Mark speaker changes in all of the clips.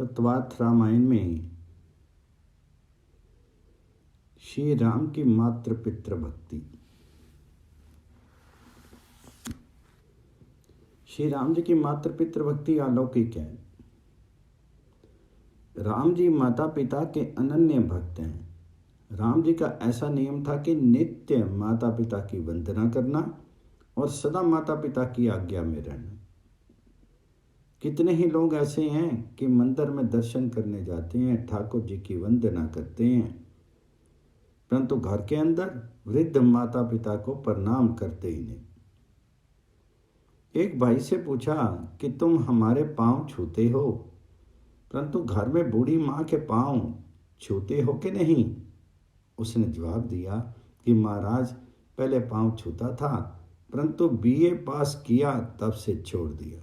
Speaker 1: तत्वार्थ रामायण में श्री राम की मातृ पितृ भक्ति। श्री राम जी की मातृ पितृ भक्ति अलौकिक है। राम जी माता पिता के अनन्य भक्त हैं। राम जी का ऐसा नियम था कि नित्य माता पिता की वंदना करना और सदा माता पिता की आज्ञा में रहना। कितने ही लोग ऐसे हैं कि मंदिर में दर्शन करने जाते हैं, ठाकुर जी की वंदना करते हैं, परंतु घर के अंदर वृद्ध माता पिता को प्रणाम करते ही नहीं। एक भाई से पूछा कि तुम हमारे पांव छूते हो, परंतु घर में बूढ़ी माँ के पांव छूते हो कि नहीं? उसने जवाब दिया कि महाराज पहले पांव छूता था, परंतु बीए पास किया तब से छोड़ दिया।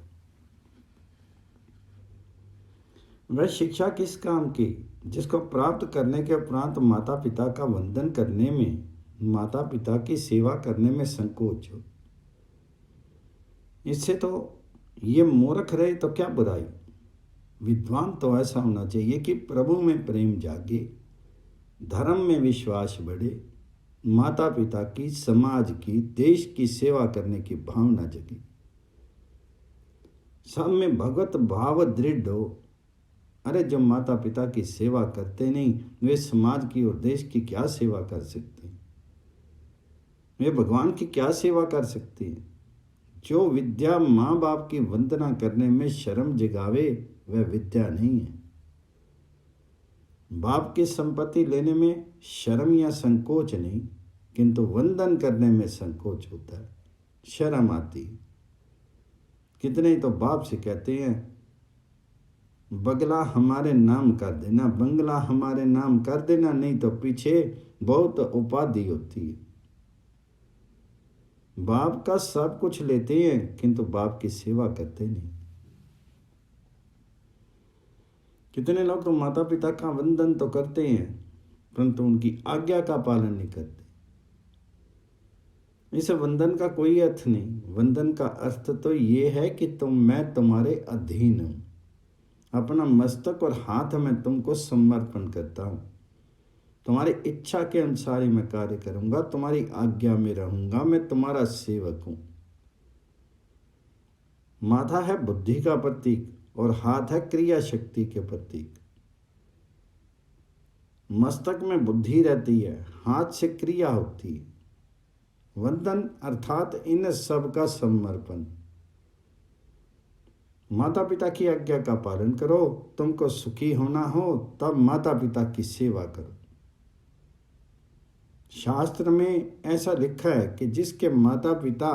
Speaker 1: वह शिक्षा किस काम की जिसको प्राप्त करने के उपरांत माता पिता का वंदन करने में, माता पिता की सेवा करने में संकोच हो। इससे तो ये मूर्ख रहे तो क्या बुराई। विद्वान तो ऐसा होना चाहिए कि प्रभु में प्रेम जागे, धर्म में विश्वास बढ़े, माता पिता की, समाज की, देश की सेवा करने की भावना जगे, सब में भगवत भाव दृढ़ हो। अरे जो माता पिता की सेवा करते नहीं, वे समाज की और देश की क्या सेवा कर सकते हैं? वे भगवान की क्या सेवा कर सकते हैं? जो विद्या माँ बाप की वंदना करने में शर्म जगावे वह विद्या नहीं है। बाप की संपत्ति लेने में शर्म या संकोच नहीं, किंतु वंदन करने में संकोच होता है, शर्म आती है। कितने तो बाप से कहते हैं बगला हमारे नाम कर देना, बंगला हमारे नाम कर देना, नहीं तो पीछे बहुत उपाधि होती है। बाप का सब कुछ लेते हैं किंतु बाप की सेवा करते नहीं। कितने लोग तो माता पिता का वंदन तो करते हैं परंतु उनकी आज्ञा का पालन नहीं करते। इस वंदन का कोई अर्थ नहीं। वंदन का अर्थ तो ये है कि मैं तुम्हारे अधीन हूं, अपना मस्तक और हाथ में तुमको समर्पण करता हूं, तुम्हारी इच्छा के अनुसार ही मैं कार्य करूंगा, तुम्हारी आज्ञा में रहूंगा, मैं तुम्हारा सेवक हूं। माथा है बुद्धि का प्रतीक और हाथ है क्रिया शक्ति के प्रतीक। मस्तक में बुद्धि रहती है, हाथ से क्रिया होती है। वंदन अर्थात इन सब का समर्पण। माता पिता की आज्ञा का पालन करो, तुमको सुखी होना हो तब माता पिता की सेवा करो। शास्त्र में ऐसा लिखा है कि जिसके माता पिता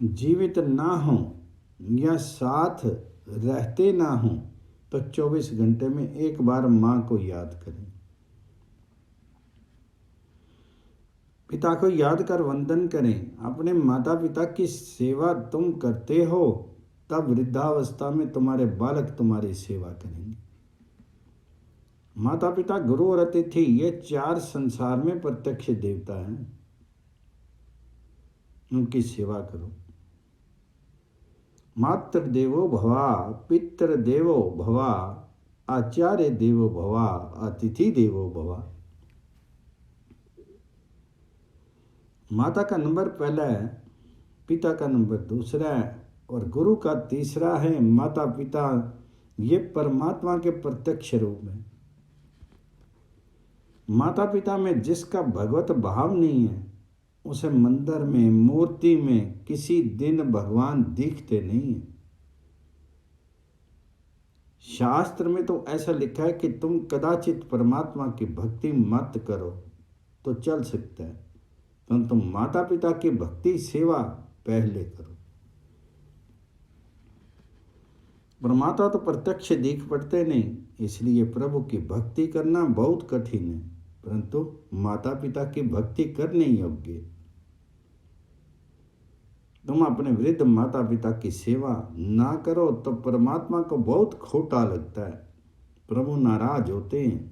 Speaker 1: जीवित ना हो या साथ रहते ना हो तो 24 घंटे में एक बार माँ को याद करें। पिता को याद कर वंदन करें। अपने माता पिता की सेवा तुम करते हो तब वृद्धावस्था में तुम्हारे बालक तुम्हारी सेवा करेंगे। माता पिता, गुरु और अतिथि ये 4 संसार में प्रत्यक्ष देवता हैं। उनकी सेवा करो। मातृ देवो भवा, पितृ देवो भवा, आचार्य देवो भवा, अतिथि देवो भवा। माता का नंबर पहला है, पिता का नंबर दूसरा है और गुरु का तीसरा है। माता पिता ये परमात्मा के प्रत्यक्ष रूप में। माता पिता में जिसका भगवत भाव नहीं है उसे मंदिर में, मूर्ति में किसी दिन भगवान दिखते नहीं है। शास्त्र में तो ऐसा लिखा है कि तुम कदाचित परमात्मा की भक्ति मत करो तो चल सकता है, परंतु माता पिता की भक्ति सेवा पहले करो। परमात्मा तो प्रत्यक्ष दिख पड़ते नहीं, इसलिए प्रभु की भक्ति करना बहुत कठिन है, परंतु माता पिता की भक्ति करने योग्य। तुम अपने वृद्ध माता पिता की सेवा ना करो तो परमात्मा को बहुत खोटा लगता है, प्रभु नाराज होते हैं।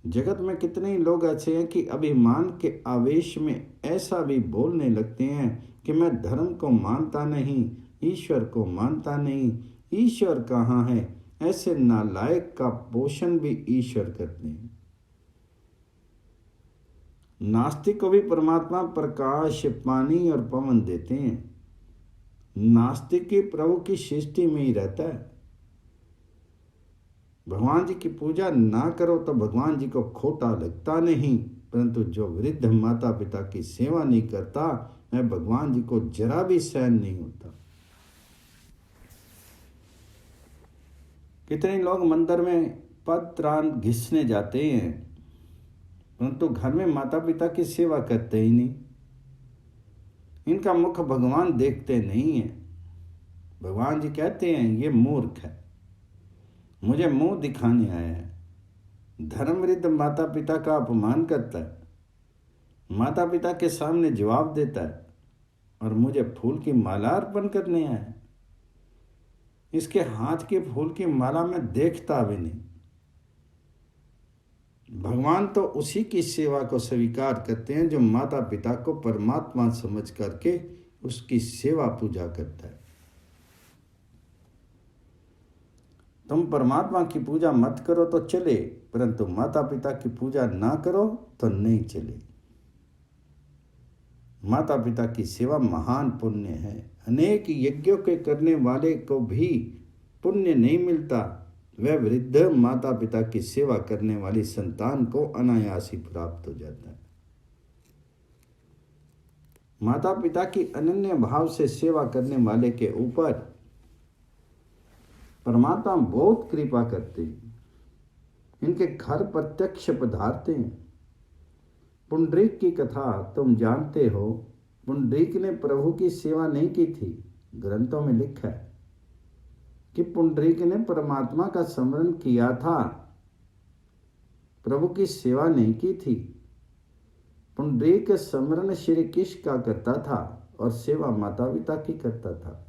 Speaker 1: जगत में कितने ही लोग ऐसे हैं कि अभिमान के आवेश में ऐसा भी बोलने लगते हैं कि मैं धर्म को मानता नहीं, ईश्वर को मानता नहीं, ईश्वर कहाँ है, ऐसे नालायक का पोषण भी ईश्वर करते हैं। नास्तिक को भी परमात्मा प्रकाश, पानी और पवन देते हैं। नास्तिक की प्रभु की सृष्टि में ही रहता है। भगवान जी की पूजा ना करो तो भगवान जी को खोटा लगता नहीं, परंतु जो वृद्ध माता पिता की सेवा नहीं करता वह भगवान जी को जरा भी सहन नहीं होता। कितने लोग मंदिर में पत्रान घिसने जाते हैं, परंतु घर में माता पिता की सेवा करते ही नहीं। इनका मुख भगवान देखते नहीं है। भगवान जी कहते हैं ये मूर्ख है, मुझे मुंह दिखाने आया है। धर्म विरुद्ध माता पिता का अपमान करता है, माता पिता के सामने जवाब देता है और मुझे फूल की माला अर्पण करने आया है। इसके हाथ के फूल की माला मैं देखता भी नहीं। भगवान तो उसी की सेवा को स्वीकार करते हैं जो माता पिता को परमात्मा समझ करके उसकी सेवा पूजा करता है। तुम परमात्मा की पूजा मत करो तो चले, परंतु माता पिता की पूजा ना करो तो नहीं चले। माता पिता की सेवा महान पुण्य है। अनेक यज्ञों के करने वाले को भी पुण्य नहीं मिलता, वह वृद्ध माता पिता की सेवा करने वाली संतान को अनायास ही प्राप्त हो जाता है। माता पिता की अनन्य भाव से सेवा करने वाले के ऊपर परमात्मा बहुत कृपा करते हैं। इनके घर प्रत्यक्ष पधारते हैं। पुंडरीक की कथा तुम जानते हो। पुंडरीक ने प्रभु की सेवा नहीं की थी। ग्रंथों में लिखा है कि पुंडरीक ने परमात्मा का स्मरण किया था, प्रभु की सेवा नहीं की थी। पुंडरीक स्मरण श्री कृष्ण का करता था और सेवा माता पिता की करता था।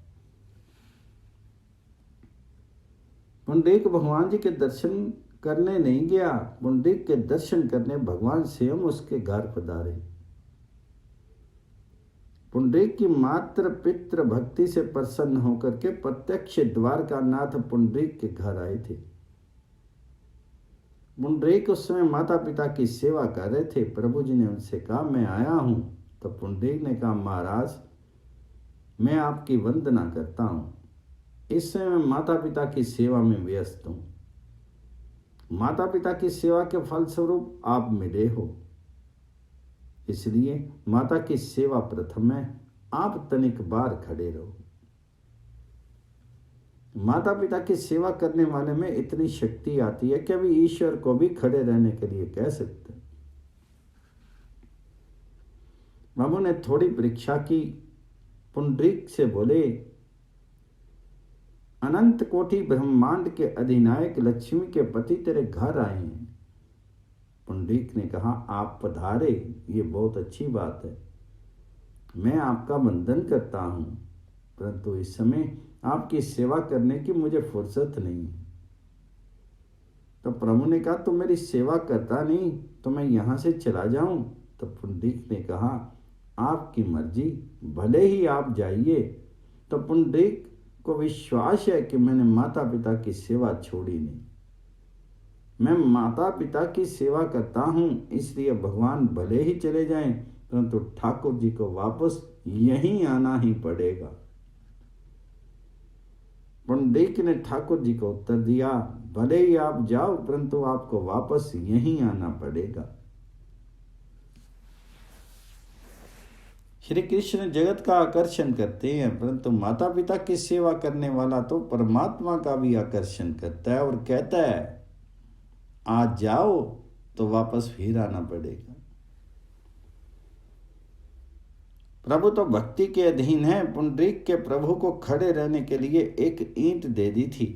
Speaker 1: पुंडरीक भगवान जी के दर्शन करने नहीं गया, पुंडरीक के दर्शन करने भगवान स्वयं उसके घर पधारे। पुंडरीक की मात्र पितृ भक्ति से प्रसन्न होकर के प्रत्यक्ष द्वारकानाथ पुंडरीक के घर आए थे। पुंडरीक उस समय माता पिता की सेवा कर रहे थे। प्रभु जी ने उनसे कहा मैं आया हूं। तो पुंडरीक ने कहा महाराज मैं आपकी वंदना करता हूं, इस समय मैं माता पिता की सेवा में व्यस्त हूं। माता पिता की सेवा के फलस्वरूप आप मिले हो, इसलिए माता की सेवा प्रथम है। आप तनिक बार खड़े रहो। माता पिता की सेवा करने वाले में इतनी शक्ति आती है कि अभी ईश्वर को भी खड़े रहने के लिए कह सकते हैं। बाबू ने थोड़ी परीक्षा की। पुंडरीक से बोले अनंत कोटि ब्रह्मांड के अधिनायक लक्ष्मी के पति तेरे घर आए हैं। पुंडरीक ने कहा आप पधारे, ये बहुत अच्छी बात है, मैं आपका वंदन करता हूं, परंतु इस समय आपकी सेवा करने की मुझे फुर्सत नहीं है। तो प्रभु ने कहा तुम मेरी सेवा करता नहीं तो मैं यहां से चला जाऊं। तो पुंडरीक ने कहा आपकी मर्जी, भले ही आप जाइए। तो पुंडरीक को विश्वास है कि मैंने माता पिता की सेवा छोड़ी नहीं। मैं माता पिता की सेवा करता हूं, इसलिए भगवान भले ही चले जाएं, परंतु ठाकुर जी को वापस यहीं आना ही पड़ेगा। पुंडरीक ने ठाकुर जी को उत्तर दिया भले ही आप जाओ, परंतु आपको वापस यहीं आना पड़ेगा। श्री कृष्ण जगत का आकर्षण करते हैं, परंतु माता पिता की सेवा करने वाला तो परमात्मा का भी आकर्षण करता है और कहता है आज जाओ तो वापस फिर आना पड़ेगा। प्रभु तो भक्ति के अधीन है। पुंडरीक के प्रभु को खड़े रहने के लिए एक ईंट दे दी थी।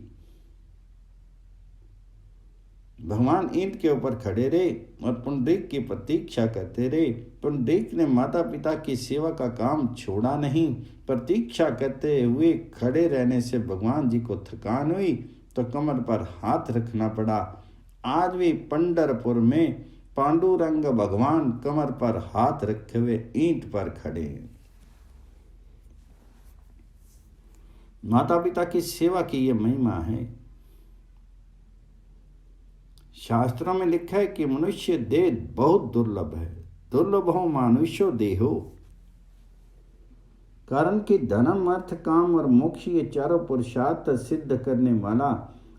Speaker 1: भगवान ईंट के ऊपर खड़े रहे और पुंडरीक की प्रतीक्षा करते रहे। पुंडरीक ने माता पिता की सेवा का काम छोड़ा नहीं। प्रतीक्षा करते हुए खड़े रहने से भगवान जी को थकान हुई तो कमर पर हाथ रखना पड़ा। आज भी पंढरपुर में पांडुरंग भगवान कमर पर हाथ रखे हुए ईंट पर खड़े हैं। माता पिता की सेवा की ये महिमा है। शास्त्रों में लिखा है कि मनुष्य देह बहुत दुर्लभ है, दुर्लभो मानुष्यो देहो। कारण कि धर्म, अर्थ, काम और मोक्ष ये चारों पुरुषार्थ सिद्ध करने वाला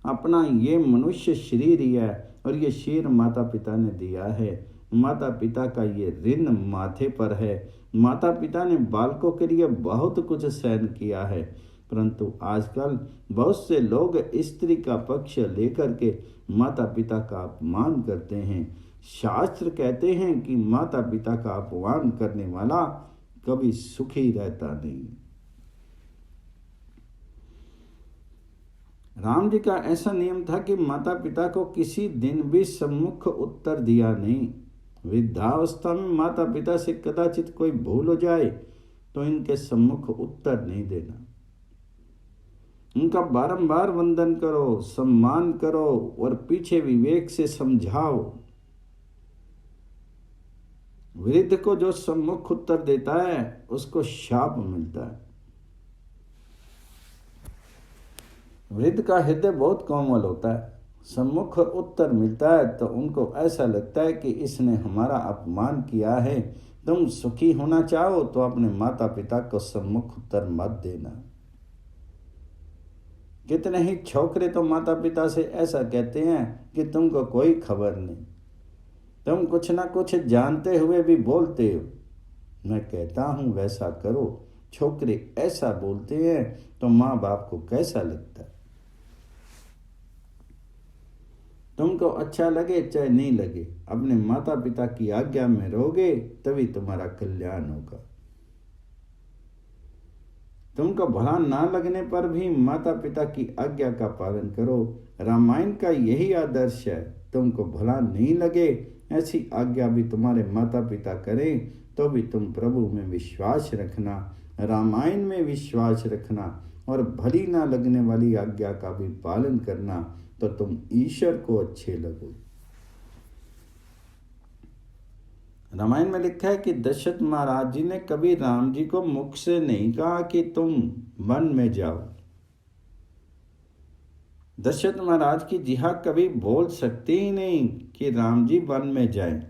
Speaker 1: अपना ये मनुष्य शरीर ही है, और ये शरीर माता पिता ने दिया है। माता पिता का ये ऋण माथे पर है। माता पिता ने बालकों के लिए बहुत कुछ सहन किया है, परंतु आजकल बहुत से लोग स्त्री का पक्ष लेकर के माता पिता का अपमान करते हैं। शास्त्र कहते हैं कि माता पिता का अपमान करने वाला कभी सुखी रहता नहीं। राम जी का ऐसा नियम था कि माता पिता को किसी दिन भी सम्मुख उत्तर दिया नहीं। वृद्धावस्था में माता पिता से कदाचित कोई भूल हो जाए तो इनके सम्मुख उत्तर नहीं देना। उनका बारंबार वंदन करो, सम्मान करो और पीछे विवेक से समझाओ। वृद्ध को जो सम्मुख उत्तर देता है उसको शाप मिलता है। वृद्ध का हृदय बहुत कोमल होता है। सम्मुख उत्तर मिलता है तो उनको ऐसा लगता है कि इसने हमारा अपमान किया है। तुम सुखी होना चाहो तो अपने माता पिता को सम्मुख उत्तर मत देना। कितने ही छोकरे तो माता पिता से ऐसा कहते हैं कि तुमको कोई खबर नहीं, तुम कुछ ना कुछ जानते हुए भी बोलते हो। मैं कहता हूँ वैसा करो। छोकरे ऐसा बोलते हैं तो माँ बाप को कैसा लगता है। तुमको अच्छा लगे चाहे नहीं लगे, अपने माता पिता की आज्ञा में रहोगे तभी तुम्हारा कल्याण होगा। तुमको भला ना लगने पर भी माता पिता की आज्ञा का पालन करो। रामायण का यही आदर्श है। तुमको भला नहीं लगे ऐसी आज्ञा भी तुम्हारे माता पिता करें तो भी तुम प्रभु में विश्वास रखना, रामायण में विश्वास रखना और भली ना लगने वाली आज्ञा का भी पालन करना, तो तुम ईश्वर को अच्छे लगो। रामायण में लिखा है कि दशरथ महाराज जी ने कभी राम जी को मुख से नहीं कहा कि तुम वन में जाओ। दशरथ महाराज की जिह्वा कभी बोल सकती ही नहीं कि राम जी वन में जाएं।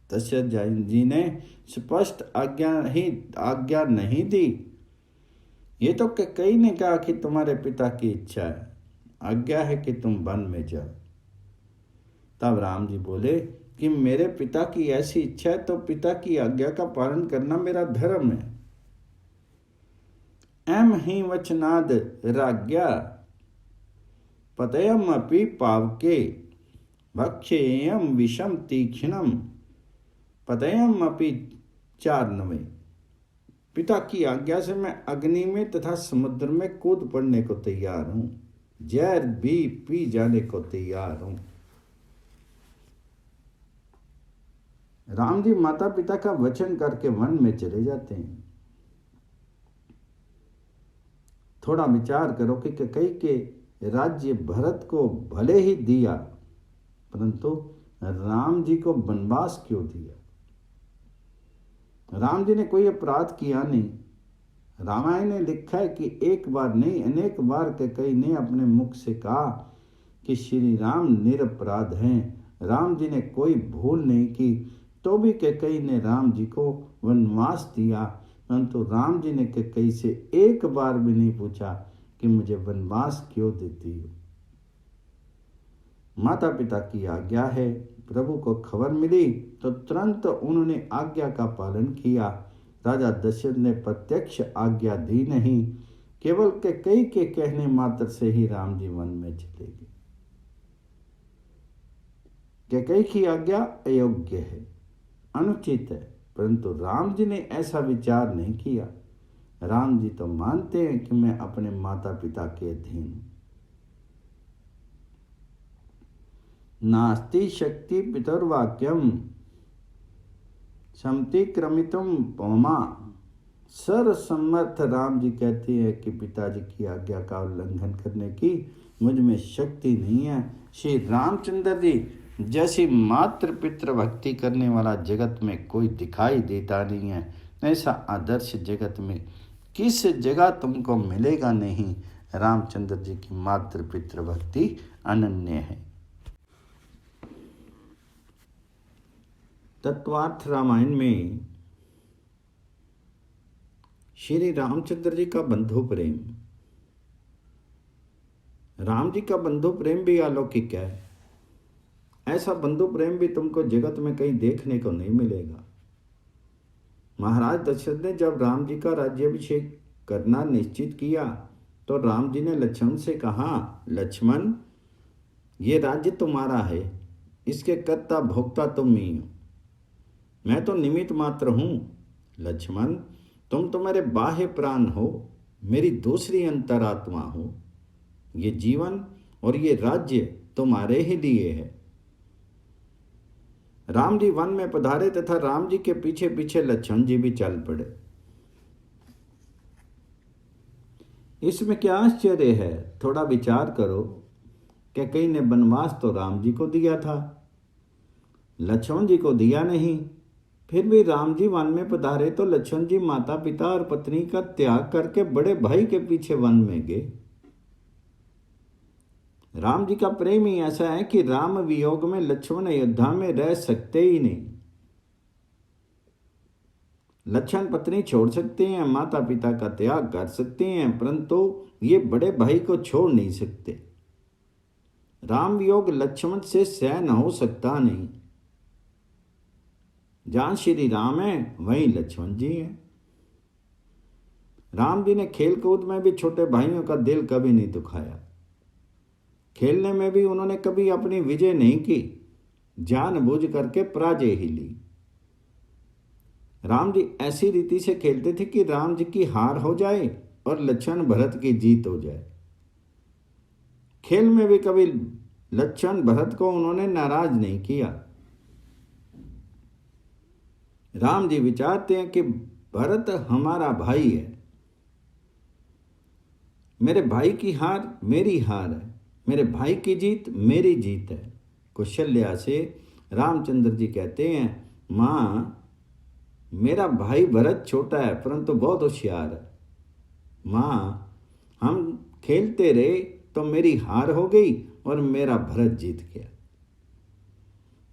Speaker 1: दशरथ जी ने स्पष्ट आज्ञा नहीं दी। ये तो कई ने कहा कि तुम्हारे पिता की इच्छा है, आज्ञा है कि तुम वन में जाओ। तब राम जी बोले कि मेरे पिता की ऐसी इच्छा है तो पिता की आज्ञा का पालन करना मेरा धर्म है। एम ही वचनाद राज्ञा पतयम अपि पावके भक्षेयम विषम तीक्ष्णम पतयम अपि चार्णवे। पिता की आज्ञा से मैं अग्नि में तथा समुद्र में कूद पड़ने को तैयार हूं, जहर भी पी जाने को तैयार हूं। राम जी माता पिता का वचन करके वन में चले जाते हैं। थोड़ा विचार करो कि कई के राज्य भरत को भले ही दिया, परंतु राम जी को वनवास क्यों दिया? राम जी ने कोई अपराध किया नहीं। रामायण ने लिखा है कि एक बार नहीं अनेक बार के कई ने अपने मुख से कहा कि श्री राम निरपराध हैं, राम जी ने कोई भूल नहीं की, तो भी कई ने राम जी को वनवास दिया, परंतु राम जी ने कई से एक बार भी नहीं पूछा कि मुझे वनवास क्यों देती हो। माता पिता की आज्ञा है। प्रभु को खबर मिली तो तुरंत उन्होंने आज्ञा का पालन किया। राजा दशरथ ने प्रत्यक्ष आज्ञा दी नहीं, केवल कई के कहने मात्र से ही राम जी वन में चले गए। कई की आज्ञा अयोग्य है, अनुचित है, परंतु राम जी ने ऐसा विचार नहीं किया। राम जी तो मानते हैं कि मैं अपने माता पिता के अधीन हूं। नास्ति शक्ति पितुर्वाक्यम समतिक्रमितुम पौमा। सर्वसम्मत राम जी कहते हैं कि पिताजी की आज्ञा का उल्लंघन करने की मुझ में शक्ति नहीं है। श्री रामचंद्र जी जैसी मातृ पितृ भक्ति करने वाला जगत में कोई दिखाई देता नहीं है। ऐसा आदर्श जगत में किस जगह तुमको मिलेगा नहीं। रामचंद्र जी की मातृ पितृ भक्ति अनन्य है। तत्वार्थ रामायण में श्री रामचंद्र जी का बंधु प्रेम, राम जी का बंधु प्रेम भी अलौकिक है। ऐसा बंधु प्रेम भी तुमको जगत में कहीं देखने को नहीं मिलेगा। महाराज दशरथ ने जब राम जी का राज्याभिषेक करना निश्चित किया तो राम जी ने लक्ष्मण से कहा, लक्ष्मण, ये राज्य तुम्हारा है, इसके कर्ता भोक्ता तुम ही हो, मैं तो निमित्त मात्र हूँ। लक्ष्मण, तुम तो मेरे बाह्य प्राण हो, मेरी दूसरी अंतरात्मा हो। ये जीवन और ये राज्य तुम्हारे ही लिए है। राम जी वन में पधारे तथा राम जी के पीछे पीछे लक्ष्मण जी भी चल पड़े। इसमें क्या आश्चर्य है? थोड़ा विचार करो। कैकेयी ने वनवास तो राम जी को दिया था, लक्ष्मण जी को दिया नहीं। फिर भी राम जी वन में पधारे तो लक्ष्मण जी माता पिता और पत्नी का त्याग करके बड़े भाई के पीछे वन में गए। राम जी का प्रेम ही ऐसा है कि राम वियोग में लक्ष्मण अयोध्या में रह सकते ही नहीं। लक्ष्मण पत्नी छोड़ सकते हैं, माता पिता का त्याग कर सकते हैं, परंतु ये बड़े भाई को छोड़ नहीं सकते। राम वियोग लक्ष्मण से सहन हो सकता नहीं। जहां श्री राम है वहीं लक्ष्मण जी हैं। राम जी ने खेल कूद में भी छोटे भाइयों का दिल कभी नहीं दुखाया। खेलने में भी उन्होंने कभी अपनी विजय नहीं की, जानबूझ करके पराजय ही ली। राम जी ऐसी रीति से खेलते थे कि राम जी की हार हो जाए और लक्ष्मण भरत की जीत हो जाए। खेल में भी कभी लक्ष्मण भरत को उन्होंने नाराज नहीं किया। राम जी विचारते हैं कि भरत हमारा भाई है, मेरे भाई की हार मेरी हार है, मेरे भाई की जीत मेरी जीत है। कौशल्या से रामचंद्र जी कहते हैं, माँ, मेरा भाई भरत छोटा है परंतु बहुत होशियार है। माँ, हम खेलते रहे तो मेरी हार हो गई और मेरा भरत जीत गया।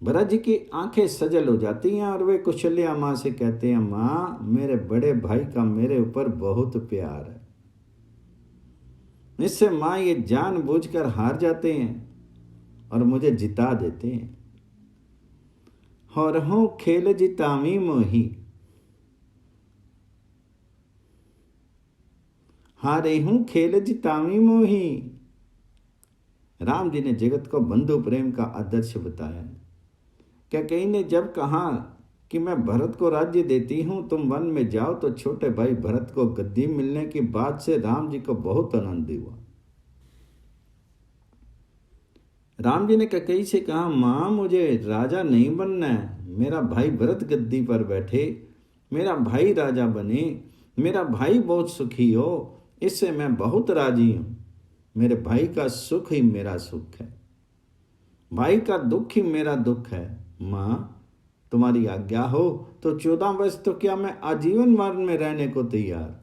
Speaker 1: भरत जी की आंखें सजल हो जाती हैं और वे कौशल्या माँ से कहते हैं, माँ, मेरे बड़े भाई का मेरे ऊपर बहुत प्यार है। इससे माँ ये जानबूझकर हार जाते हैं और मुझे जिता देते हैं। और हूँ खेल जितावी मोही, हारे हूँ खेल जितावी मोही। राम जी ने जगत को बंधु प्रेम का आदर्श बताया। कैकेयी ने जब कहा कि मैं भरत को राज्य देती हूँ, तुम वन में जाओ, तो छोटे भाई भरत को गद्दी मिलने की बात से राम जी को बहुत आनंद हुआ। राम जी ने कैकेयी से कहा, माँ, मुझे राजा नहीं बनना है, मेरा भाई भरत गद्दी पर बैठे, मेरा भाई राजा बने, मेरा भाई बहुत सुखी हो, इससे मैं बहुत राजी हूँ। मेरे भाई का सुख ही मेरा सुख है, भाई का दुख ही मेरा दुख है। माँ, तुम्हारी आज्ञा हो तो 14 वर्ष तो क्या, मैं आजीवन वन में रहने को तैयार।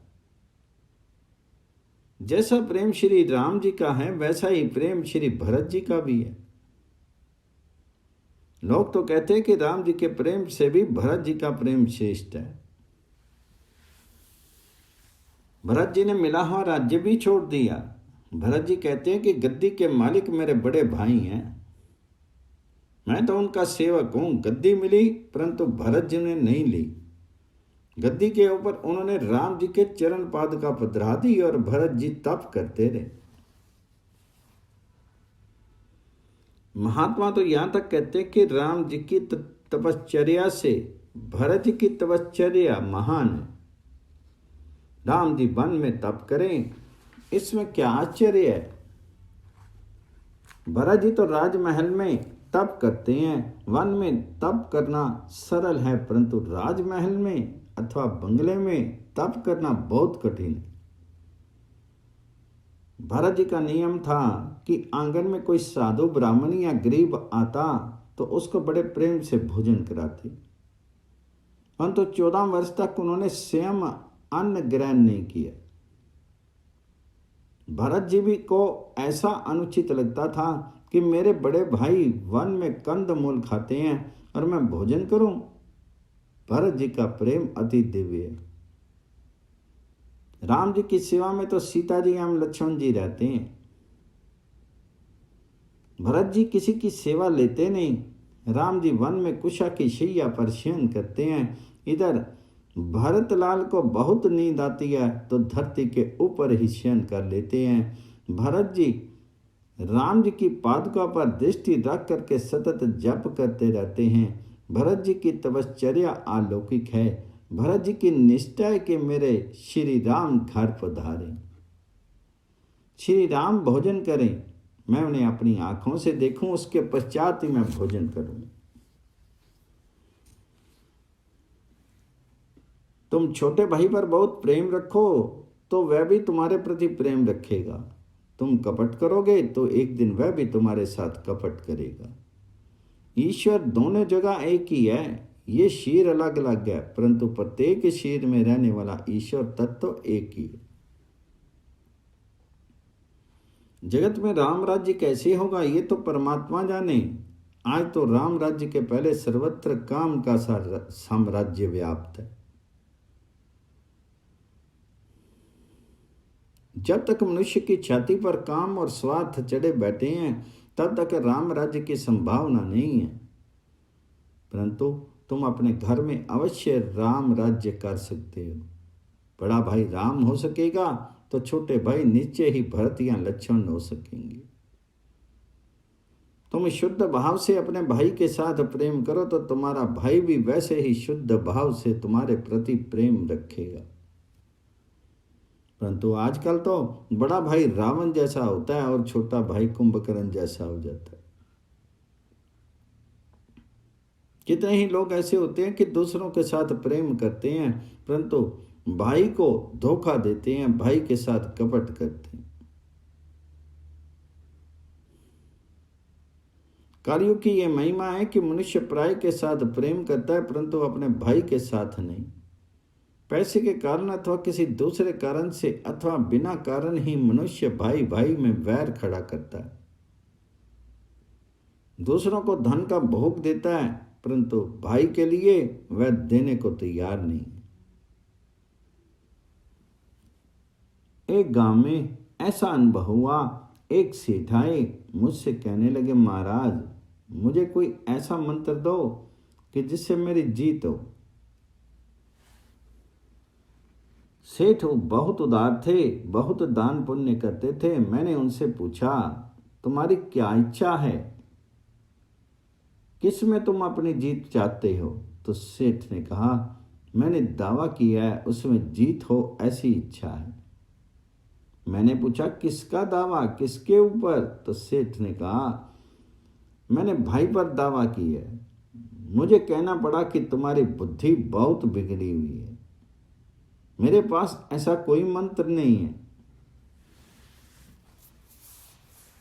Speaker 1: जैसा प्रेम श्री राम जी का है वैसा ही प्रेम श्री भरत जी का भी है। लोग तो कहते हैं कि राम जी के प्रेम से भी भरत जी का प्रेम श्रेष्ठ है। भरत जी ने मिला हुआ राज्य भी छोड़ दिया। भरत जी कहते हैं कि गद्दी के मालिक मेरे बड़े भाई हैं, मैं तो उनका सेवक हूं। गद्दी मिली परंतु भरत जी ने नहीं ली। गद्दी के ऊपर उन्होंने राम जी के चरण पादुका पधरा दी और भरत जी तप करते रहे। महात्मा तो यहां तक कहते कि राम जी की तपश्चर्या से भरत जी की तपश्चर्या महान है। राम जी वन में तप करें, इसमें क्या आश्चर्य है? भरत जी तो राजमहल में तप करते हैं। वन में तप करना सरल है, परंतु राजमहल में अथवा बंगले में तप करना बहुत कठिन है। भरत जी का नियम था कि आंगन में कोई साधु ब्राह्मण या गरीब आता तो उसको बड़े प्रेम से भोजन कराते, परंतु 14 वर्ष तक उन्होंने स्वयं अन्न ग्रहण नहीं किया। भरत जी भी को ऐसा अनुचित लगता था कि मेरे बड़े भाई वन में कंद मूल खाते हैं और मैं भोजन करूं, भरत जी का प्रेम अति दिव्य है। राम जी की सेवा में तो सीता जी एवं लक्ष्मण जी रहते हैं। भरत जी किसी की सेवा लेते नहीं। राम जी वन में कुशा की शैया पर शयन करते हैं। इधर भरत लाल को बहुत नींद आती है तो धरती के ऊपर ही शयन कर लेते हैं। भरत जी राम जी की पादुका पर दृष्टि रख करके सतत जप करते रहते हैं। भरत जी की तपश्चर्या अलौकिक है। भरत जी की निष्ठा है कि मेरे श्री राम घर पधारे, श्री राम भोजन करें, मैं उन्हें अपनी आंखों से देखूं, उसके पश्चात ही मैं भोजन करूं। तुम छोटे भाई पर बहुत प्रेम रखो तो वह भी तुम्हारे प्रति प्रेम रखेगा। तुम कपट करोगे तो एक दिन वह भी तुम्हारे साथ कपट करेगा। ईश्वर दोनों जगह एक ही है। ये शरीर अलग अलग है परंतु प्रत्येक शरीर में रहने वाला ईश्वर तत्व एक ही है। जगत में राम राज्य कैसे होगा ये तो परमात्मा जाने। आज तो राम राज्य के पहले सर्वत्र काम का साम्राज्य व्याप्त है। जब तक मनुष्य की छाती पर काम और स्वार्थ चढ़े बैठे हैं तब तक राम राज्य की संभावना नहीं है। परंतु तुम अपने घर में अवश्य राम राज्य कर सकते हो। बड़ा भाई राम हो सकेगा तो छोटे भाई निश्चय ही भरत या लक्ष्मण हो सकेंगे। तुम शुद्ध भाव से अपने भाई के साथ प्रेम करो तो तुम्हारा भाई भी वैसे ही शुद्ध भाव से तुम्हारे प्रति प्रेम रखेगा। परंतु आजकल तो बड़ा भाई रावण जैसा होता है और छोटा भाई कुंभकर्ण जैसा हो जाता है। कितने ही लोग ऐसे होते हैं कि दूसरों के साथ प्रेम करते हैं परंतु भाई को धोखा देते हैं, भाई के साथ कपट करते हैं। कलयुग की यह महिमा है कि मनुष्य पराये के साथ प्रेम करता है परंतु अपने भाई के साथ नहीं। पैसे के कारण अथवा किसी दूसरे कारण से अथवा बिना कारण ही मनुष्य भाई भाई में वैर खड़ा करता है। दूसरों को धन का भोग देता है परंतु भाई के लिए वह देने को तैयार नहीं। एक गांव में ऐसा अनुभव हुआ। एक सेठ आए, मुझसे कहने लगे, महाराज मुझे कोई ऐसा मंत्र दो कि जिससे मेरी जीत हो। सेठ बहुत उदार थे, बहुत दान पुण्य करते थे। मैंने उनसे पूछा, तुम्हारी क्या इच्छा है, किस में तुम अपनी जीत चाहते हो? तो सेठ ने कहा, मैंने दावा किया है उसमें जीत हो ऐसी इच्छा है। मैंने पूछा, किसका दावा, किसके ऊपर? तो सेठ ने कहा, मैंने भाई पर दावा किया है। मुझे कहना पड़ा कि तुम्हारी बुद्धि बहुत बिगड़ी हुई है, मेरे पास ऐसा कोई मंत्र नहीं है।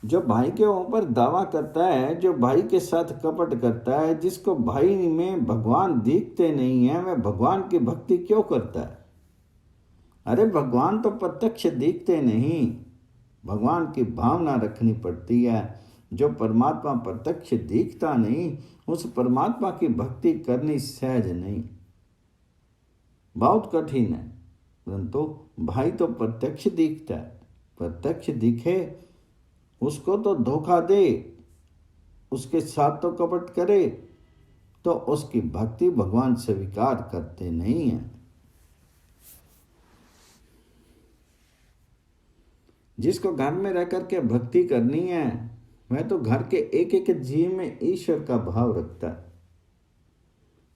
Speaker 1: जो भाई के ऊपर दावा करता है, जो भाई के साथ कपट करता है, जिसको भाई में भगवान दिखते नहीं है, वह भगवान की भक्ति क्यों करता है? अरे भगवान तो प्रत्यक्ष दिखते नहीं, भगवान की भावना रखनी पड़ती है। जो परमात्मा प्रत्यक्ष दिखता नहीं, उस परमात्मा की भक्ति करनी सहज नहीं, बहुत कठिन है। परंतु भाई तो प्रत्यक्ष दिखता है, प्रत्यक्ष दिखे उसको तो धोखा दे, उसके साथ तो कपट करे तो उसकी भक्ति भगवान स्वीकार करते नहीं है। जिसको घर में रह करके भक्ति करनी है वह तो घर के एक एक जीव में ईश्वर का भाव रखता है।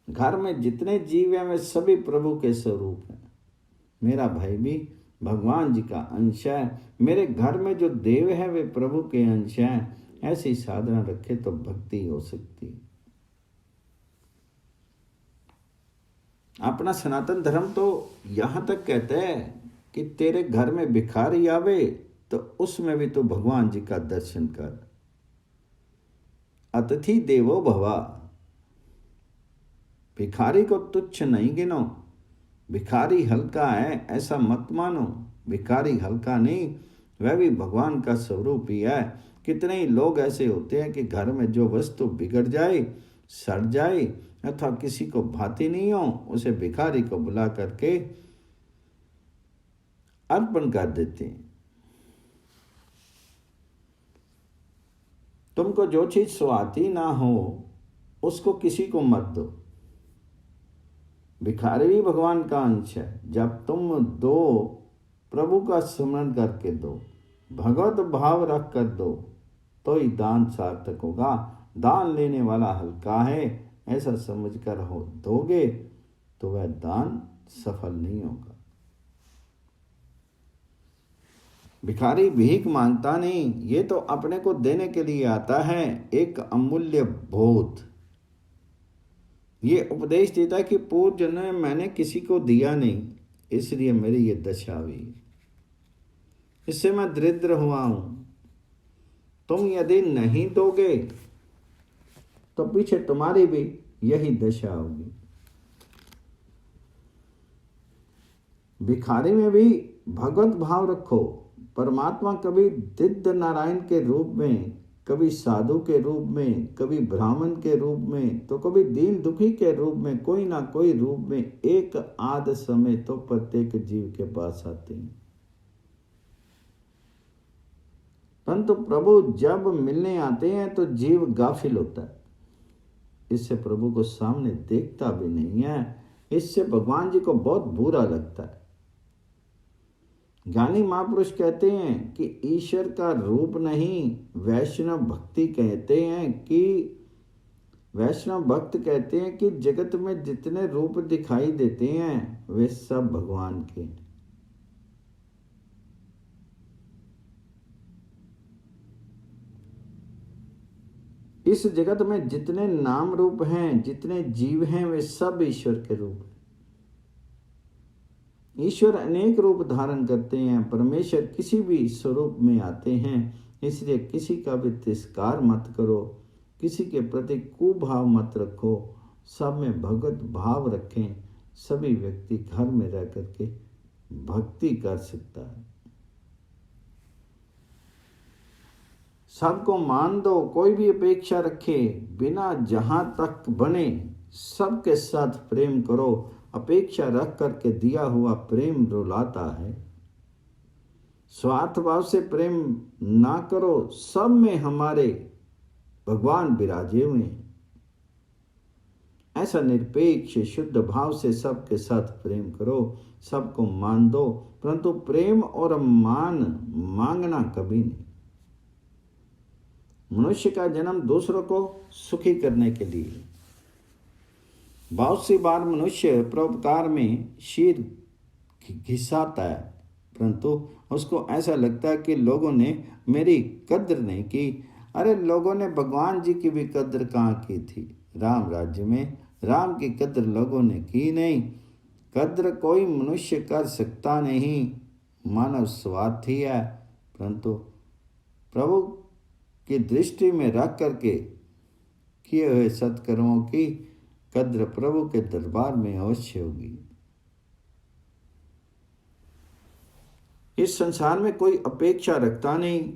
Speaker 1: घर में जितने जीव हैं वे सभी प्रभु के स्वरूप हैं। मेरा भाई भी भगवान जी का अंश है, मेरे घर में जो देव है वे प्रभु के अंश हैं। ऐसी साधना रखे तो भक्ति हो सकती है। अपना सनातन धर्म तो यहाँ तक कहता है कि तेरे घर में भिखारी आवे तो उसमें भी तो भगवान जी का दर्शन कर। अतिथि देवो भवा, भिखारी को तुच्छ नहीं गिनो। भिखारी हल्का है ऐसा मत मानो, भिखारी हल्का नहीं, वह भी भगवान का स्वरूप ही है। कितने ही लोग ऐसे होते हैं कि घर में जो वस्तु बिगड़ जाए, सड़ जाए अथवा किसी को भाती नहीं हो, उसे भिखारी को बुला करके अर्पण कर देते हैं। तुमको जो चीज स्वाती ना हो उसको किसी को मत दो। भिखारी भी भगवान का अंश है। जब तुम दो, प्रभु का स्मरण करके दो, भगवत भाव रख कर दो, तो ही दान सार्थक होगा। दान लेने वाला हल्का है ऐसा समझकर हो दोगे तो वह दान सफल नहीं होगा। भिखारी भीख मांगता नहीं, ये तो अपने को देने के लिए आता है, एक अमूल्य बोध। ये उपदेश देता है कि पूर्व जन्म में मैंने किसी को दिया नहीं, इसलिए मेरी ये दशा हुई, इससे मैं दरिद्र हुआ हूं। तुम यदि नहीं दोगे तो पीछे तुम्हारी भी यही दशा होगी। भिखारी में भी भगवत भाव रखो। परमात्मा कभी दिव्य नारायण के रूप में, कभी साधु के रूप में, कभी ब्राह्मण के रूप में, तो कभी दीन दुखी के रूप में, कोई ना कोई रूप में एक आध समय तो प्रत्येक जीव के पास आते हैं। परंतु प्रभु जब मिलने आते हैं तो जीव गाफिल होता है, इससे प्रभु को सामने देखता भी नहीं है। इससे भगवान जी को बहुत बुरा लगता है। ज्ञानी महापुरुष कहते हैं कि ईश्वर का रूप नहीं, वैष्णव भक्ति कहते हैं कि वैष्णव भक्त कहते हैं कि जगत में जितने रूप दिखाई देते हैं वे सब भगवान के। इस जगत में जितने नाम रूप हैं, जितने जीव हैं, वे सब ईश्वर के रूप हैं। ईश्वर अनेक रूप धारण करते हैं, परमेश्वर किसी भी स्वरूप में आते हैं। इसलिए किसी का भी तिरस्कार मत करो, किसी के प्रति कुभाव मत रखो, सब में भगवत भाव रखें। सभी व्यक्ति घर में रह करके भक्ति कर सकता है। सबको मान दो, कोई भी अपेक्षा रखे बिना, जहां तक बने सबके साथ प्रेम करो। अपेक्षा रख करके दिया हुआ प्रेम रुलाता है। स्वार्थ भाव से प्रेम ना करो, सब में हमारे भगवान विराजे हुए हैं। ऐसा निरपेक्ष शुद्ध भाव से सबके साथ प्रेम करो, सबको मान दो, परंतु प्रेम और मान मांगना कभी नहीं। मनुष्य का जन्म दूसरों को सुखी करने के लिए। बहुत सी बार मनुष्य परोपकार में शीर घिसाता है, परंतु उसको ऐसा लगता है कि लोगों ने मेरी कद्र नहीं की। अरे लोगों ने भगवान जी की भी कद्र कहाँ की थी? राम राज्य में राम की कद्र लोगों ने की नहीं। कद्र कोई मनुष्य कर सकता नहीं, मानव स्वार्थी है, परंतु प्रभु की दृष्टि में रख करके किए हुए सत्कर्मों की कद्र प्रभु के दरबार में अवश्य होगी। इस संसार में कोई अपेक्षा रखता नहीं,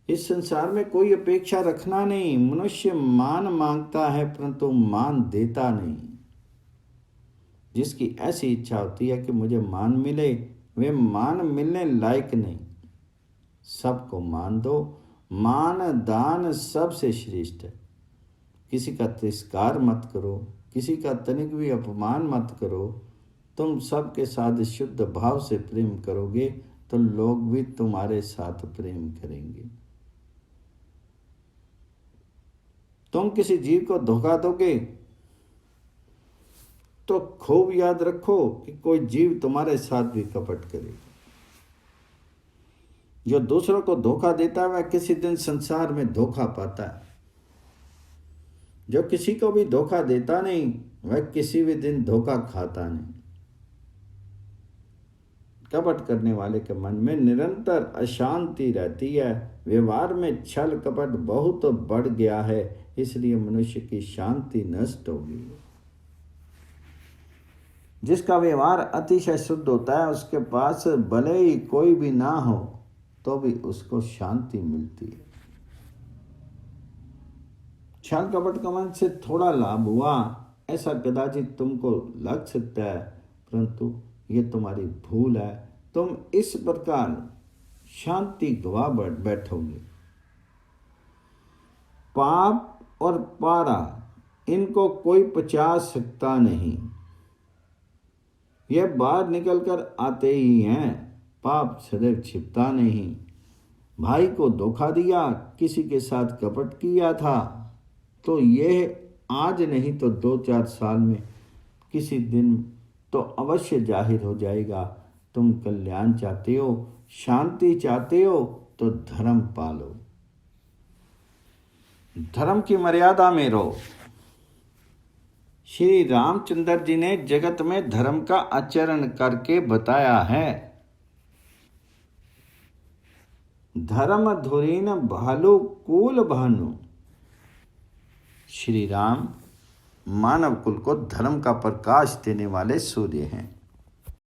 Speaker 1: इस संसार में कोई अपेक्षा रखना नहीं। मनुष्य मान मांगता है परंतु मान देता नहीं। जिसकी ऐसी इच्छा होती है कि मुझे मान मिले, वे मान मिलने लायक नहीं। सबको मान दो। मान दान सबसे श्रेष्ठ है। किसी का तिरस्कार मत करो, किसी का तनिक भी अपमान मत करो। तुम सबके साथ शुद्ध भाव से प्रेम करोगे तो लोग भी तुम्हारे साथ प्रेम करेंगे। तुम किसी जीव को धोखा दोगे तो खूब याद रखो कि कोई जीव तुम्हारे साथ भी कपट करेगा। जो दूसरों को धोखा देता है वह किसी दिन संसार में धोखा पाता है। जो किसी को भी धोखा देता नहीं वह किसी भी दिन धोखा खाता नहीं। कपट करने वाले के मन में निरंतर अशांति रहती है। व्यवहार में छल कपट बहुत बढ़ गया है, इसलिए मनुष्य की शांति नष्ट होगी। जिसका व्यवहार अतिशय शुद्ध होता है उसके पास भले ही कोई भी ना हो तो भी उसको शांति मिलती है। छल कपट का मन से थोड़ा लाभ हुआ ऐसा कदाचित तुमको लग सकता है, परंतु ये तुम्हारी भूल है। तुम इस प्रकार शांति गवा बैठोगे। पाप और पारा इनको कोई पचा सकता नहीं, यह बाहर निकलकर आते ही हैं। पाप सदैव छिपता नहीं। भाई को धोखा दिया, किसी के साथ कपट किया था, तो यह आज नहीं तो 2-4 साल में किसी दिन तो अवश्य जाहिर हो जाएगा। तुम कल्याण चाहते हो, शांति चाहते हो, तो धर्म पालो, धर्म की मर्यादा में रहो। श्री रामचंद्र जी ने जगत में धर्म का आचरण करके बताया है। धर्म धुरीन भालू कूल भानु। श्री राम मानव कुल को धर्म का प्रकाश देने वाले सूर्य हैं।